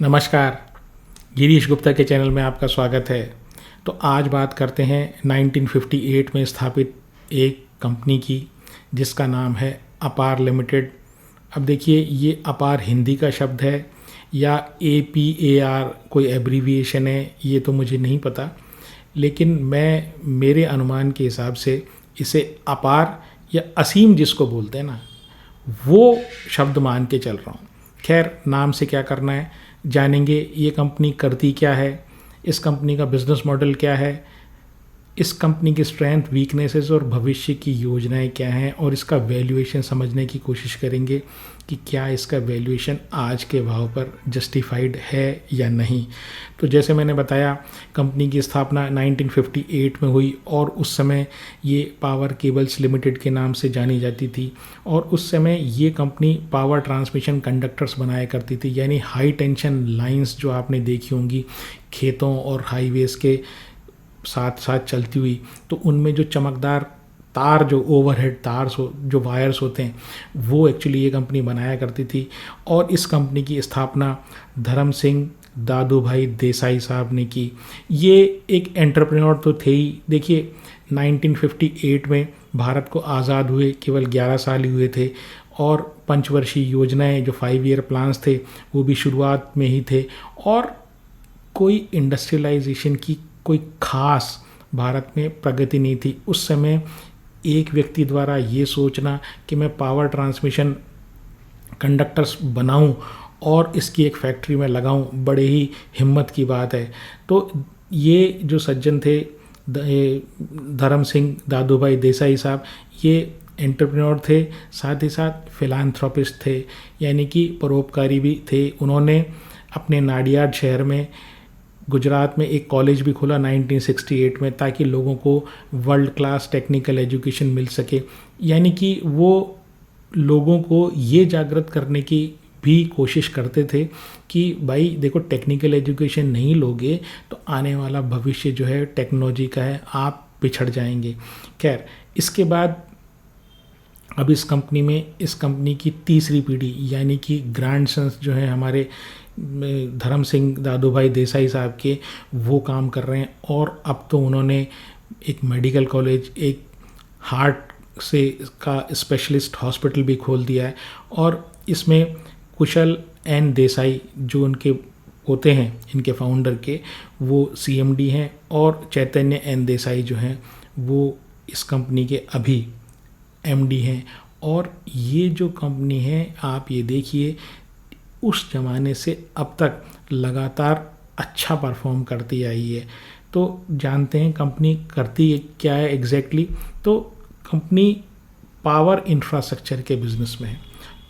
नमस्कार। गिरीश गुप्ता के चैनल में आपका स्वागत है। तो आज बात करते हैं 1958 में स्थापित एक कंपनी की जिसका नाम है अपार लिमिटेड। अब देखिए, ये अपार हिंदी का शब्द है या APAR कोई एब्रीविएशन है, ये तो मुझे नहीं पता, लेकिन मैं मेरे अनुमान के हिसाब से इसे अपार या असीम जिसको बोलते हैं ना, वो शब्द मान के चल रहा हूँ। खैर, नाम से क्या करना है जानेंगे। ये कंपनी करती क्या है, इस कंपनी का बिजनेस मॉडल क्या है, इस कंपनी की स्ट्रेंथ, वीकनेसेस और भविष्य की योजनाएं क्या हैं, और इसका वैल्यूएशन समझने की कोशिश करेंगे कि क्या इसका वैल्यूएशन आज के भाव पर जस्टिफाइड है या नहीं। तो जैसे मैंने बताया, कंपनी की स्थापना 1958 में हुई और उस समय ये पावर केबल्स लिमिटेड के नाम से जानी जाती थी। और उस समय ये कंपनी पावर ट्रांसमिशन कंडक्टर्स बनाया करती थी, यानी हाई टेंशन लाइंस जो आपने देखी होंगी खेतों और हाईवेज़ के साथ साथ चलती हुई, तो उनमें जो चमकदार तार, जो ओवरहेड तार जो वायर्स होते हैं, वो एक्चुअली ये कंपनी बनाया करती थी। और इस कंपनी की स्थापना धर्म सिंह दादूभाई देसाई साहब ने की। ये एक एंटरप्रेन्योर तो थे ही। देखिए, 1958 में भारत को आज़ाद हुए केवल 11 साल ही हुए थे, और पंचवर्षीय योजनाएं जो 5 ईयर प्लान्स थे वो भी शुरुआत में ही थे, और कोई इंडस्ट्रियलाइजेशन की कोई खास भारत में प्रगति नहीं थी। उस समय एक व्यक्ति द्वारा ये सोचना कि मैं पावर ट्रांसमिशन कंडक्टर्स बनाऊं और इसकी एक फैक्ट्री में लगाऊं, बड़े ही हिम्मत की बात है। तो ये जो सज्जन थे धर्म सिंह दादूभाई देसाई साहब, ये एंटरप्रेन्योर थे, साथ ही साथ फिलान्थ्रोपिस्ट थे, यानी कि परोपकारी भी थे। उन्होंने अपने नाडियाड शहर में गुजरात में एक कॉलेज भी खोला 1968 में, ताकि लोगों को वर्ल्ड क्लास टेक्निकल एजुकेशन मिल सके। यानी कि वो लोगों को ये जागृत करने की भी कोशिश करते थे कि भाई देखो, टेक्निकल एजुकेशन नहीं लोगे तो आने वाला भविष्य जो है टेक्नोलॉजी का है, आप पिछड़ जाएंगे। खैर, इसके बाद अब इस कंपनी की तीसरी पीढ़ी यानी कि ग्रैंडसन्स जो है हमारे धर्म सिंह दादूभाई देसाई साहब के, वो काम कर रहे हैं। और अब तो उन्होंने एक मेडिकल कॉलेज, एक हार्ट से का स्पेशलिस्ट हॉस्पिटल भी खोल दिया है। और इसमें कुशल एन देसाई जो उनके होते हैं, इनके फाउंडर के, वो CMD हैं, और चैतन्य एन देसाई जो हैं वो इस कंपनी के अभी MD हैं। और ये जो कंपनी है, आप ये देखिए, उस ज़माने से अब तक लगातार अच्छा परफॉर्म करती आई है। तो जानते हैं कंपनी करती क्या है एग्जैक्टली। तो कंपनी पावर इंफ्रास्ट्रक्चर के बिज़नेस में है,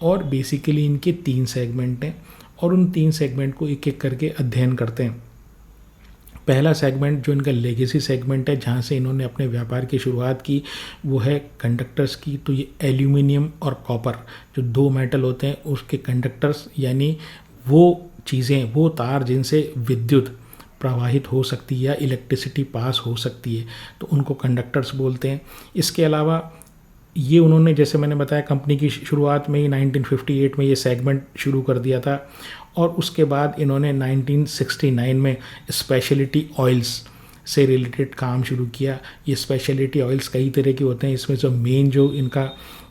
और बेसिकली इनके 3 सेगमेंट हैं, और उन 3 सेगमेंट को एक एक करके अध्ययन करते हैं। पहला सेगमेंट जो इनका लेगेसी सेगमेंट है, जहाँ से इन्होंने अपने व्यापार की शुरुआत की, वो है कंडक्टर्स की। तो ये एल्यूमिनियम और कॉपर जो 2 मेटल होते हैं उसके कंडक्टर्स, यानी वो चीज़ें, वो तार जिनसे विद्युत प्रवाहित हो सकती है या इलेक्ट्रिसिटी पास हो सकती है, तो उनको कंडक्टर्स बोलते हैं। इसके अलावा ये उन्होंने, जैसे मैंने बताया, कंपनी की शुरुआत में ही 1958 में ये सेगमेंट शुरू कर दिया था। और उसके बाद इन्होंने 1969 में स्पेशलिटी ऑयल्स से रिलेटेड काम शुरू किया। ये स्पेशलिटी ऑयल्स कई तरह के होते हैं। इसमें जो मेन जो इनका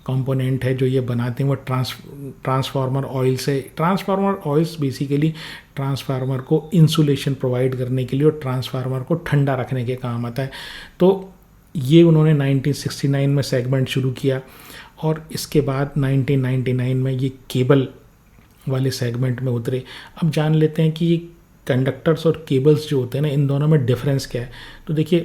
कंपोनेंट है जो ये बनाते हैं वो ट्रांसफार्मर ऑयल्स है। ट्रांसफार्मर ऑयल्स बेसिकली ट्रांसफार्मर को इंसुलेशन प्रोवाइड करने के लिए और ट्रांसफार्मर को ठंडा रखने के काम आता है। तो ये उन्होंने 1969 में सेगमेंट शुरू किया, और इसके बाद 1999 में ये केबल वाले सेगमेंट में उतरे। अब जान लेते हैं कि ये कंडक्टर्स और केबल्स जो होते हैं ना, इन दोनों में डिफरेंस क्या है। तो देखिए,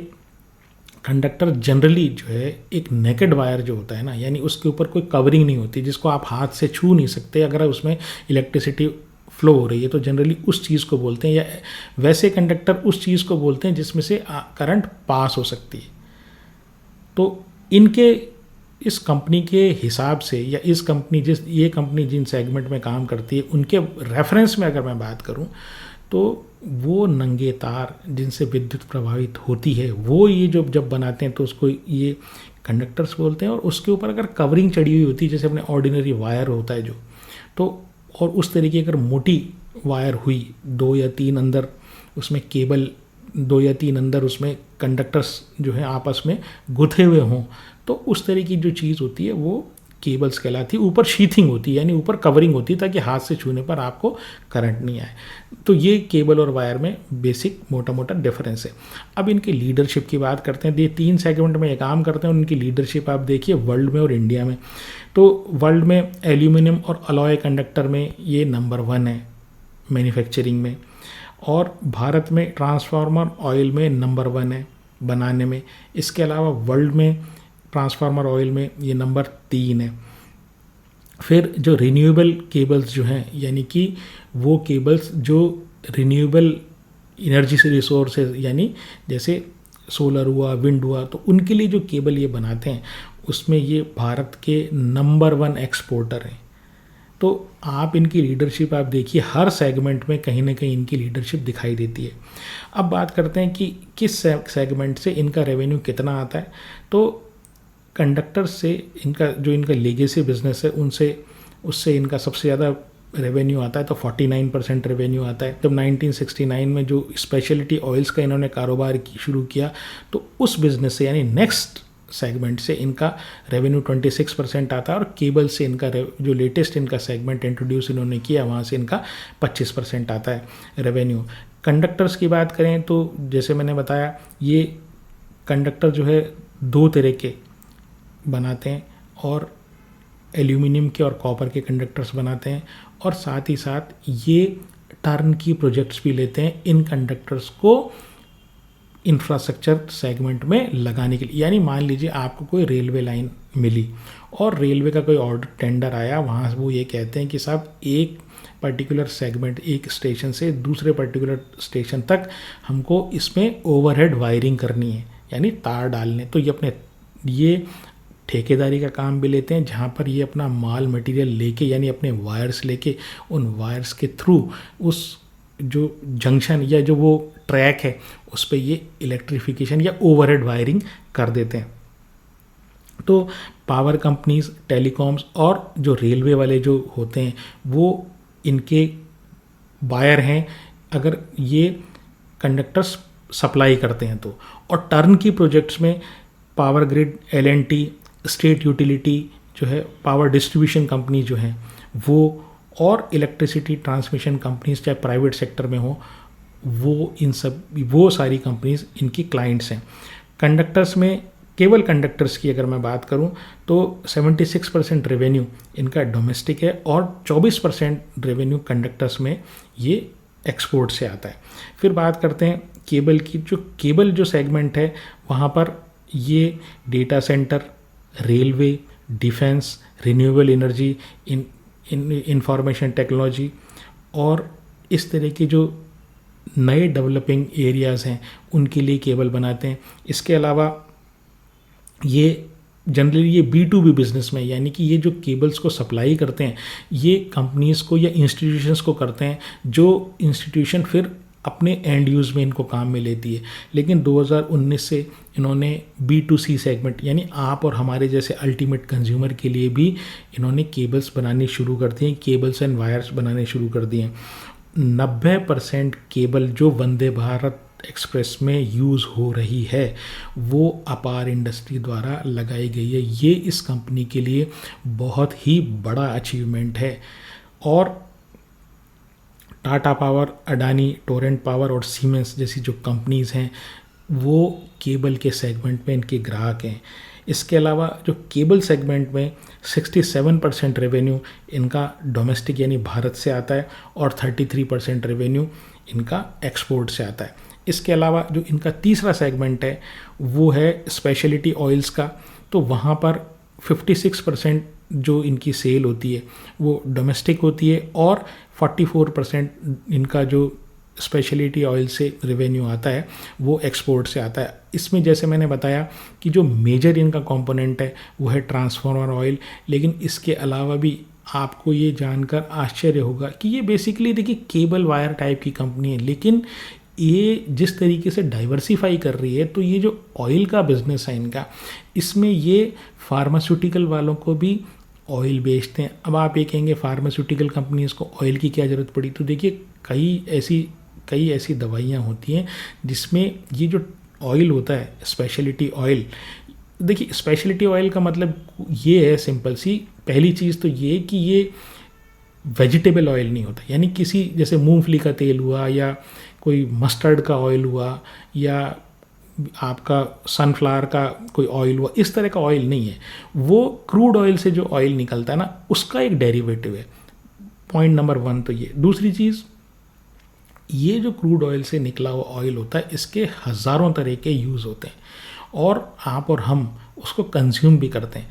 कंडक्टर जनरली जो है एक नेकेड वायर जो होता है ना, यानी उसके ऊपर कोई कवरिंग नहीं होती, जिसको आप हाथ से छू नहीं सकते। अगर उसमें इलेक्ट्रिसिटी फ्लो हो रही है तो जनरली उस चीज़ को बोलते हैं, या वैसे कंडक्टर उस चीज़ को बोलते हैं जिसमें से करंट पास हो सकती है। तो इनके इस कंपनी के हिसाब से, या ये कंपनी जिन सेगमेंट में काम करती है, उनके रेफरेंस में अगर मैं बात करूं, तो वो नंगे तार जिनसे विद्युत प्रभावित होती है, वो ये जब बनाते हैं तो उसको ये कंडक्टर्स बोलते हैं। और उसके ऊपर अगर कवरिंग चढ़ी हुई होती है, जैसे अपने ऑर्डिनरी वायर होता है जो, तो और उस तरीके अगर मोटी वायर हुई, 2 या 3 अंदर उसमें केबल, 2 या 3 अंदर उसमें कंडक्टर्स जो है आपस में गुथे हुए हों, तो उस तरह की जो चीज़ होती है वो केबल्स कहलाती है। ऊपर शीथिंग होती है, यानी ऊपर कवरिंग होती है ताकि हाथ से छूने पर आपको करंट नहीं आए। तो ये केबल और वायर में बेसिक मोटा मोटा डिफरेंस है। अब इनकी लीडरशिप की बात करते हैं। ये 3 सेगमेंट में ये काम करते हैं, उनकी लीडरशिप आप देखिए वर्ल्ड में और इंडिया में। तो वर्ल्ड में एल्यूमिनियम और अलॉय कंडक्टर में ये नंबर 1 है मैन्युफैक्चरिंग में, और भारत में ट्रांसफार्मर ऑयल में नंबर 1 है बनाने में। इसके अलावा वर्ल्ड में ट्रांसफार्मर ऑयल में ये नंबर 3 है। फिर जो रिन्यूएबल केबल्स जो हैं, यानी कि वो केबल्स जो रिन्यूएबल एनर्जी से रिसोर्सेज, यानी जैसे सोलर हुआ, विंड हुआ, तो उनके लिए जो केबल ये बनाते हैं उसमें ये भारत के नंबर 1 एक्सपोर्टर हैं। तो आप इनकी लीडरशिप आप देखिए, हर सेगमेंट में कहीं ना कहीं इनकी लीडरशिप दिखाई देती है। अब बात करते हैं कि किस सेगमेंट से इनका रेवेन्यू कितना आता है। तो कंडक्टर से इनका लेगेसी बिजनेस है, उससे इनका सबसे ज़्यादा रेवेन्यू आता है, तो 49% रेवेन्यू आता है। जब 1969 में जो स्पेशलिटी ऑयल्स का इन्होंने कारोबार शुरू किया, तो उस बिज़नेस से यानी नेक्स्ट सेगमेंट से इनका रेवेन्यू 26% आता है, और केबल से इनका जो लेटेस्ट इनका सेगमेंट इंट्रोड्यूस इन्होंने किया वहाँ से इनका 25% आता है रेवेन्यू। कंडक्टर्स की बात करें तो जैसे मैंने बताया, ये कंडक्टर जो है 2 तरह के बनाते हैं, और एल्यूमिनियम के और कॉपर के कंडक्टर्स बनाते हैं, और साथ ही साथ ये टर्न की प्रोजेक्ट्स भी लेते हैं इन कंडक्टर्स को इंफ्रास्ट्रक्चर सेगमेंट में लगाने के लिए। यानी मान लीजिए आपको कोई रेलवे लाइन मिली और रेलवे का कोई ऑर्डर टेंडर आया, वहाँ वो ये कहते हैं कि साहब एक पर्टिकुलर सेगमेंट, एक स्टेशन से दूसरे पर्टिकुलर स्टेशन तक हमको इसमें ओवरहेड वायरिंग करनी है, यानी तार डालने। तो ये ठेकेदारी का काम भी लेते हैं, जहाँ पर ये अपना माल मटेरियल लेके, यानी अपने वायर्स लेके, उन वायर्स के थ्रू उस जो जंक्शन या जो वो ट्रैक है उस पर ये इलेक्ट्रिफिकेशन या ओवरहेड वायरिंग कर देते हैं। तो पावर कंपनीज, टेलीकॉम्स और जो रेलवे वाले जो होते हैं वो इनके बायर हैं, अगर ये कंडक्टर्स सप्लाई करते हैं तो। और टर्न की प्रोजेक्ट्स में power grid, L&T, state utility जो है, पावर डिस्ट्रीब्यूशन कंपनी जो हैं वो, और इलेक्ट्रिसिटी ट्रांसमिशन कंपनीज चाहे प्राइवेट सेक्टर में हो, वो सारी कंपनीज इनकी क्लाइंट्स हैं। कंडक्टर्स में, केवल कंडक्टर्स की अगर मैं बात करूं तो 76% रेवेन्यू इनका डोमेस्टिक है, और 24% रेवेन्यू कंडक्टर्स में ये एक्सपोर्ट से आता है। फिर बात करते हैं केबल की। केबल जो सेगमेंट है वहाँ पर ये data centre, railway, defence, renewable energy, information technology और इस तरह के जो नए डेवलपिंग एरियाज़ हैं उनके लिए केबल बनाते हैं। इसके अलावा ये जनरली ये B2B बिज़नेस में, यानी कि ये जो केबल्स को सप्लाई करते हैं ये कंपनीज़ को या इंस्टीट्यूशंस को करते हैं, जो इंस्टीट्यूशन फिर अपने एंड यूज़ में इनको काम में लेती है। लेकिन 2019 से इन्होंने B2C सेगमेंट, यानी आप और हमारे जैसे अल्टीमेट कंज्यूमर के लिए भी इन्होंने केबल्स बनानी शुरू कर दी हैं, केबल्स एंड वायर्स बनाने शुरू कर दिए हैं। 90% केबल जो वंदे भारत एक्सप्रेस में यूज़ हो रही है वो अपार इंडस्ट्री द्वारा लगाई गई है। ये इस कंपनी के लिए बहुत ही बड़ा अचीवमेंट है। और Tata power, Adani, Torrent power और सीमेंस जैसी जो कंपनीज़ हैं वो केबल के सेगमेंट में इनके ग्राहक हैं। इसके अलावा जो केबल सेगमेंट में 67% रेवेन्यू इनका डोमेस्टिक यानी भारत से आता है, और 33% रेवेन्यू इनका एक्सपोर्ट से आता है। इसके अलावा जो इनका तीसरा सेगमेंट है वो है स्पेशलिटी ऑयल्स का। तो वहाँ पर 56% जो इनकी सेल होती है वो डोमेस्टिक होती है, और 44% इनका जो स्पेशलिटी ऑयल से रेवेन्यू आता है वो एक्सपोर्ट से आता है। इसमें जैसे मैंने बताया कि जो मेजर इनका कंपोनेंट है वो है ट्रांसफार्मर ऑयल, लेकिन इसके अलावा भी आपको ये जानकर आश्चर्य होगा कि ये बेसिकली देखिए केबल वायर टाइप की कंपनी है, लेकिन ये जिस तरीके से डाइवर्सिफाई कर रही है, तो ये जो ऑयल का बिजनेस है इनका, इसमें ये फार्मास्यूटिकल वालों को भी ऑयल बेचते हैं। अब आप ये कहेंगे फार्मास्यूटिकल कंपनीज को ऑयल की क्या ज़रूरत पड़ी, तो देखिए कई ऐसी दवाइयाँ होती हैं जिसमें ये जो ऑयल होता है स्पेशलिटी ऑयल, देखिए स्पेशलिटी ऑयल का मतलब ये है सिंपल सी, पहली चीज़ तो ये कि ये वेजिटेबल ऑयल नहीं होता, यानी किसी जैसे मूंगफली का तेल हुआ या कोई मस्टर्ड का ऑयल हुआ या आपका सनफ्लावर का कोई ऑयल हुआ, इस तरह का ऑयल नहीं है। वो क्रूड ऑयल से जो ऑयल निकलता है ना, उसका एक डेरिवेटिव है। पॉइंट नंबर 1 तो ये। दूसरी चीज़, ये जो क्रूड ऑयल से निकला हुआ ऑयल होता है, इसके हज़ारों तरह के यूज़ होते हैं और आप और हम उसको कंज्यूम भी करते हैं।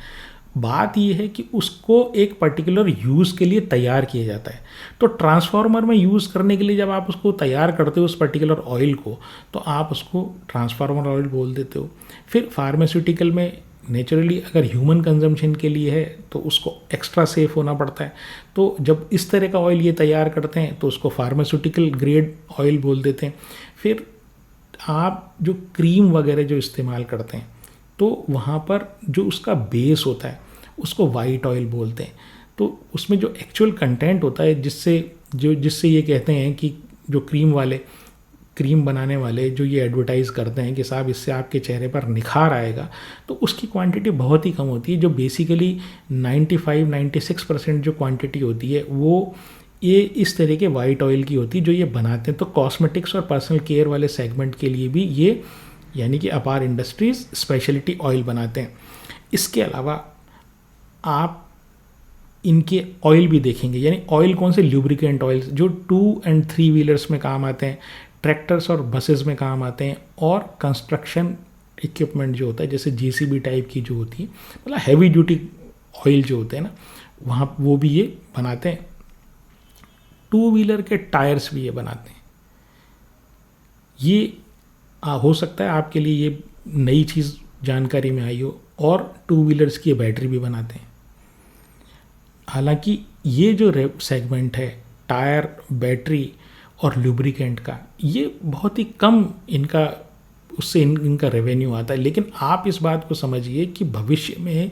बात यह है कि उसको एक पर्टिकुलर यूज़ के लिए तैयार किया जाता है। तो ट्रांसफार्मर में यूज़ करने के लिए जब आप उसको तैयार करते हो उस पर्टिकुलर ऑयल को, तो आप उसको ट्रांसफार्मर ऑयल बोल देते हो। फिर फार्मास्यूटिकल में नेचुरली अगर ह्यूमन कंजम्पशन के लिए है तो उसको एक्स्ट्रा सेफ होना पड़ता है। तो जब इस तरह का ऑयल ये तैयार करते हैं तो उसको फार्मास्यूटिकल ग्रेड ऑयल बोल देते हैं। फिर आप जो क्रीम वगैरह जो इस्तेमाल करते हैं तो वहाँ पर जो उसका बेस होता है उसको वाइट ऑयल बोलते हैं। तो उसमें जो एक्चुअल कंटेंट होता है जिससे ये कहते हैं कि जो क्रीम बनाने वाले जो ये एडवर्टाइज़ करते हैं कि साहब इससे आपके चेहरे पर निखार आएगा, तो उसकी क्वांटिटी बहुत ही कम होती है। जो बेसिकली 95-96% जो क्वांटिटी होती है वो ये इस तरह के वाइट ऑयल की होती है जो ये बनाते हैं। तो कॉस्मेटिक्स और पर्सनल केयर वाले सेगमेंट के लिए भी ये यानी कि अपार इंडस्ट्रीज़ स्पेशलिटी ऑयल बनाते हैं। इसके अलावा आप इनके ऑयल भी देखेंगे, यानी ऑयल कौन से, ल्यूब्रिकेंट ऑयल्स जो 2 और 3 व्हीलर्स में काम आते हैं, ट्रैक्टर्स और बसेस में काम आते हैं, और कंस्ट्रक्शन इक्विपमेंट जो होता है जैसे जेसीबी टाइप की जो होती है, मतलब हैवी ड्यूटी ऑयल जो होते हैं ना, वहाँ वो भी ये बनाते हैं। 2 व्हीलर के टायर्स भी ये बनाते हैं। ये हो सकता है आपके लिए ये नई चीज़ जानकारी में आई हो। और 2 व्हीलर्स की बैटरी भी बनाते हैं। हालांकि ये जो सेगमेंट है टायर, बैटरी और लुब्रिकेंट का, ये बहुत ही कम उससे इनका रेवेन्यू आता है। लेकिन आप इस बात को समझिए कि भविष्य में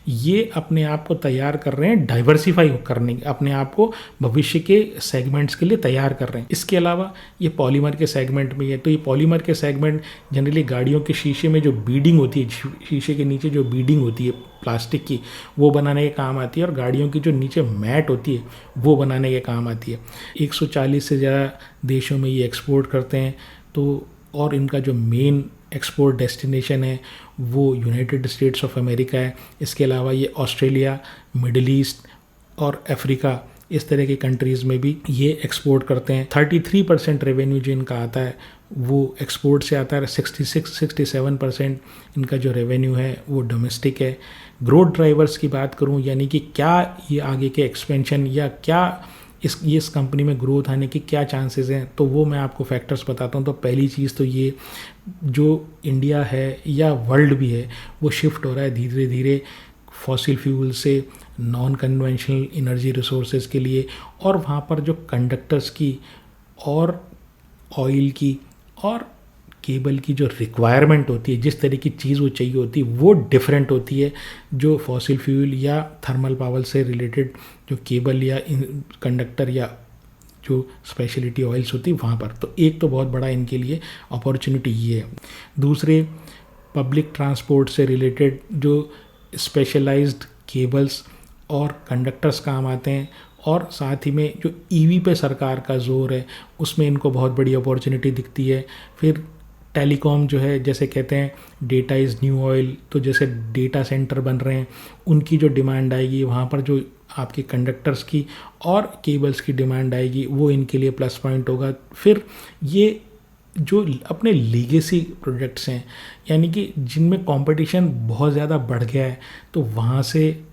ये अपने आप को तैयार कर रहे हैं, डाइवर्सिफाई करने, अपने आप को भविष्य के सेगमेंट्स के लिए तैयार कर रहे हैं। इसके अलावा ये पॉलीमर के सेगमेंट में है। तो ये पॉलीमर के सेगमेंट जनरली गाड़ियों के शीशे में जो बीडिंग होती है, शीशे के नीचे जो बीडिंग होती है प्लास्टिक की, वो बनाने के काम आती है। और गाड़ियों की जो नीचे मैट होती है वो बनाने के काम आती है। 140 से ज़्यादा देशों में ये एक्सपोर्ट करते हैं। तो और इनका जो मेन एक्सपोर्ट डेस्टिनेशन है वो यूनाइटेड स्टेट्स ऑफ अमेरिका है। इसके अलावा ये ऑस्ट्रेलिया, मिडिल ईस्ट और अफ्रीका, इस तरह की कंट्रीज़ में भी ये एक्सपोर्ट करते हैं। 33% रेवेन्यू जो इनका आता है वो एक्सपोर्ट से आता है। 66-67% इनका जो रेवेन्यू है वो डोमेस्टिक है। ग्रोथ ड्राइवर्स की बात करूं, यानी कि क्या ये आगे के एक्सपेंशन या क्या इस कंपनी में ग्रोथ आने की क्या चांसेस हैं, तो वो मैं आपको फैक्टर्स बताता हूँ। तो पहली चीज़ तो ये, जो इंडिया है या वर्ल्ड भी है वो शिफ्ट हो रहा है धीरे धीरे फॉसिल फ्यूल से नॉन कन्वेंशनल एनर्जी रिसोर्सेज के लिए। और वहाँ पर जो कंडक्टर्स की और ऑयल की और केबल की जो रिक्वायरमेंट होती है, जिस तरह की चीज़ वो चाहिए होती है, वो डिफरेंट होती है जो फॉसिल फ्यूल या थर्मल पावर से रिलेटेड जो केबल या कंडक्टर या जो स्पेशलिटी ऑयल्स होती है वहाँ पर। तो एक तो बहुत बड़ा इनके लिए अपॉर्चुनिटी ये है। दूसरे, पब्लिक ट्रांसपोर्ट से रिलेटेड जो स्पेशलाइज्ड केबल्स और कंडक्टर्स काम आते हैं। और साथ ही में जो ईवी पे सरकार का जोर है उसमें इनको बहुत बड़ी अपॉर्चुनिटी दिखती है। फिर टेलीकॉम जो है, जैसे कहते हैं डेटा इज़ न्यू ऑयल, तो जैसे डेटा सेंटर बन रहे हैं उनकी जो डिमांड आएगी, वहाँ पर जो आपके कंडक्टर्स की और केबल्स की डिमांड आएगी, वो इनके लिए प्लस पॉइंट होगा। फिर ये जो अपने लीगेसी प्रोजेक्ट्स हैं, यानी कि जिनमें कंपटीशन बहुत ज़्यादा बढ़ गया है, तो वहाँ से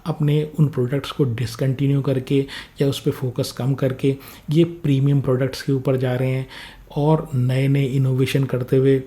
अपने उन प्रोडक्ट्स को डिसकंटिन्यू करके या उस पर फोकस कम करके ये प्रीमियम प्रोडक्ट्स के ऊपर जा रहे हैं और नए नए इनोवेशन करते हुए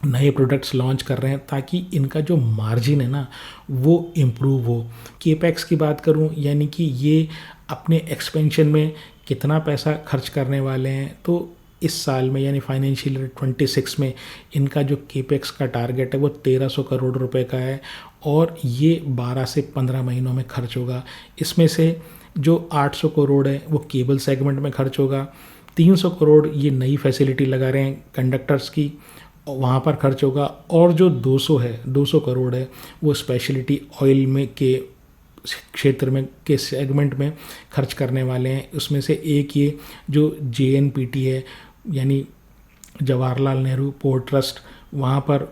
नए प्रोडक्ट्स लॉन्च कर रहे हैं, ताकि इनका जो मार्जिन है ना वो इम्प्रूव हो। केपेक्स की बात करूं, यानी कि ये अपने एक्सपेंशन में कितना पैसा खर्च करने वाले हैं, तो इस साल में यानी फाइनेंशियल ईयर 26 में इनका जो केपेक्स का टारगेट है वो 1300 करोड़ रुपए का है। और ये 12 से 15 महीनों में खर्च होगा। इसमें से जो 800 करोड़ है वो केबल सेगमेंट में खर्च होगा, 300 करोड़ ये नई फैसिलिटी लगा रहे हैं कंडक्टर्स की, वहाँ पर खर्च होगा, और जो 200 करोड़ है वो स्पेशलिटी ऑयल में के क्षेत्र में के सेगमेंट में खर्च करने वाले हैं। उसमें से एक ये जो JNPT है यानी जवाहरलाल नेहरू पोर्ट ट्रस्ट, वहाँ पर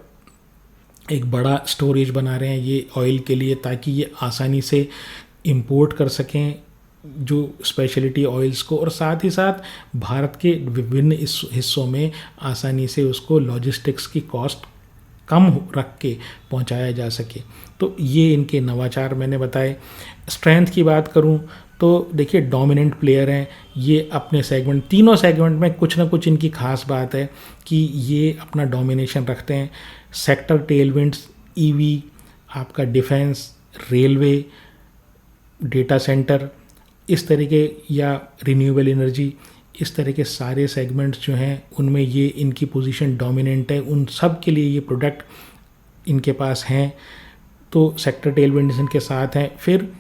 एक बड़ा स्टोरेज बना रहे हैं ये ऑयल के लिए, ताकि ये आसानी से इंपोर्ट कर सकें जो स्पेशलिटी ऑयल्स को, और साथ ही साथ भारत के विभिन्न हिस्सों में आसानी से उसको लॉजिस्टिक्स की कॉस्ट कम रख के पहुंचाया जा सके। तो ये इनके नवाचार मैंने बताए। स्ट्रेंथ की बात करूं तो देखिए डोमिनेंट प्लेयर हैं ये अपने सेगमेंट, तीनों सेगमेंट में कुछ ना कुछ इनकी खास बात है कि ये अपना डोमिनेशन रखते हैं। सेक्टर टेलविंड्स, EV, आपका डिफेंस, रेलवे, डेटा सेंटर, इस तरीके या रिन्यूएबल एनर्जी, इस तरह के सारे सेगमेंट्स जो हैं उनमें ये इनकी पोजीशन डोमिनेंट है। उन सब के लिए ये प्रोडक्ट इनके पास हैं। तो सेक्टर टेलविंड्स इनके साथ हैं। फिर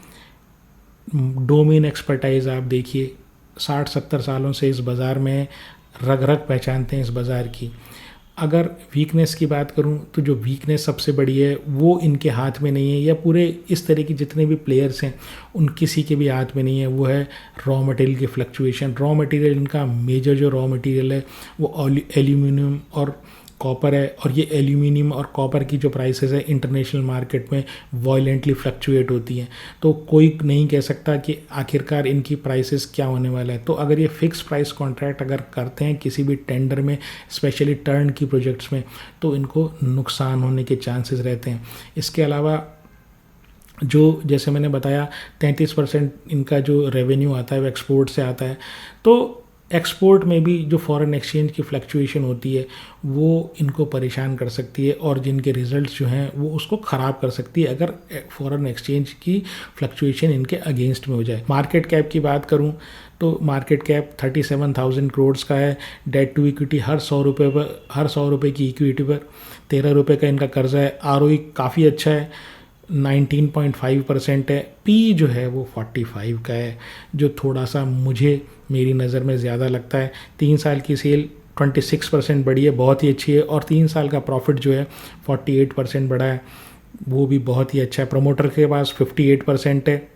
डोमेन एक्सपर्टाइज आप देखिए, 60-70 सालों से इस बाज़ार में रग रग पहचानते हैं इस बाज़ार की। अगर वीकनेस की बात करूं तो जो वीकनेस सबसे बड़ी है वो इनके हाथ में नहीं है, या पूरे इस तरह की जितने भी प्लेयर्स हैं उन किसी के भी हाथ में नहीं है, वो है रॉ मटेरियल की फ्लक्चुएशन। रॉ मटेरियल इनका मेजर जो रॉ मटेरियल है वो एल्यूमिनियम और कॉपर है, और ये एल्यूमिनियम और कॉपर की जो प्राइसेस है इंटरनेशनल मार्केट में वॉयलेंटली फ्लक्चुएट होती हैं। तो कोई नहीं कह सकता कि आखिरकार इनकी प्राइसेस क्या होने वाला है। तो अगर ये फिक्स प्राइस कॉन्ट्रैक्ट अगर करते हैं किसी भी टेंडर में, स्पेशली टर्न की प्रोजेक्ट्स में, तो इनको नुकसान होने के चांसेस रहते हैं। इसके अलावा जो जैसे मैंने बताया 33% इनका जो रेवेन्यू आता है वो एक्सपोर्ट से आता है। तो एक्सपोर्ट में भी जो फॉरेन एक्सचेंज की फ्लक्चुएशन होती है वो इनको परेशान कर सकती है, और जिनके रिजल्ट्स जो हैं वो उसको ख़राब कर सकती है अगर फॉरेन एक्सचेंज की फ्लक्चुएशन इनके अगेंस्ट में हो जाए। मार्केट कैप की बात करूं तो मार्केट कैप 37,000 करोड़ का है। डेट टू इक्विटी हर 100 रुपये की इक्विटी पर 13 रुपये का इनका कर्जा है। ROE काफ़ी अच्छा है, 19.5% है। P जो है वो 45 का है, जो थोड़ा सा मुझे मेरी नज़र में ज़्यादा लगता है। 3 साल की सेल 26% बढ़ी है, बहुत ही अच्छी है, और 3 साल का प्रॉफिट जो है 48% बढ़ा है, वो भी बहुत ही अच्छा है। प्रमोटर के पास 58% है,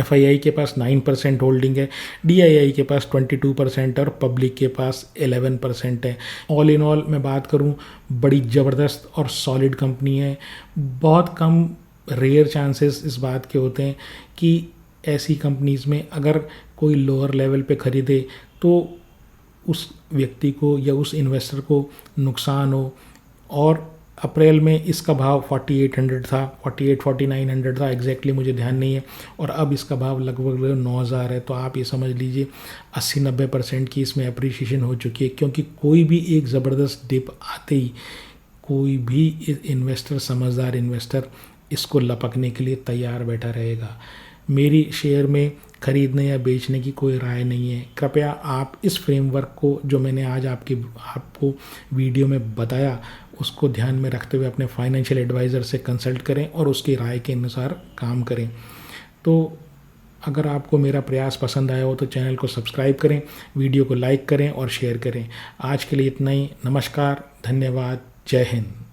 FII के पास 9% होल्डिंग है, DII के पास 22% है, और पब्लिक के पास 11% है। ऑल इन ऑल मैं बात करूं, बड़ी ज़बरदस्त और सॉलिड कंपनी है। बहुत कम रेयर चांसेस इस बात के होते हैं कि ऐसी कंपनीज़ में अगर कोई लोअर लेवल पे ख़रीदे तो उस व्यक्ति को या उस इन्वेस्टर को नुकसान हो। और अप्रैल में इसका भाव 4800 था, 4900 था, एग्जैक्टली मुझे ध्यान नहीं है, और अब इसका भाव लगभग 9000 है। तो आप ये समझ लीजिए 80-90% की इसमें अप्रिशिएशन हो चुकी है, क्योंकि कोई भी एक ज़बरदस्त डिप आते ही कोई भी इन्वेस्टर, समझदार इन्वेस्टर, इसको लपकने के लिए तैयार बैठा रहेगा। मेरी शेयर में खरीदने या बेचने की कोई राय नहीं है। कृपया आप इस फ्रेमवर्क को जो मैंने आज आपको वीडियो में बताया उसको ध्यान में रखते हुए अपने फाइनेंशियल एडवाइज़र से कंसल्ट करें और उसकी राय के अनुसार काम करें। तो अगर आपको मेरा प्रयास पसंद आया हो तो चैनल को सब्सक्राइब करें, वीडियो को लाइक करें और शेयर करें। आज के लिए इतना ही। नमस्कार, धन्यवाद, जय हिंद।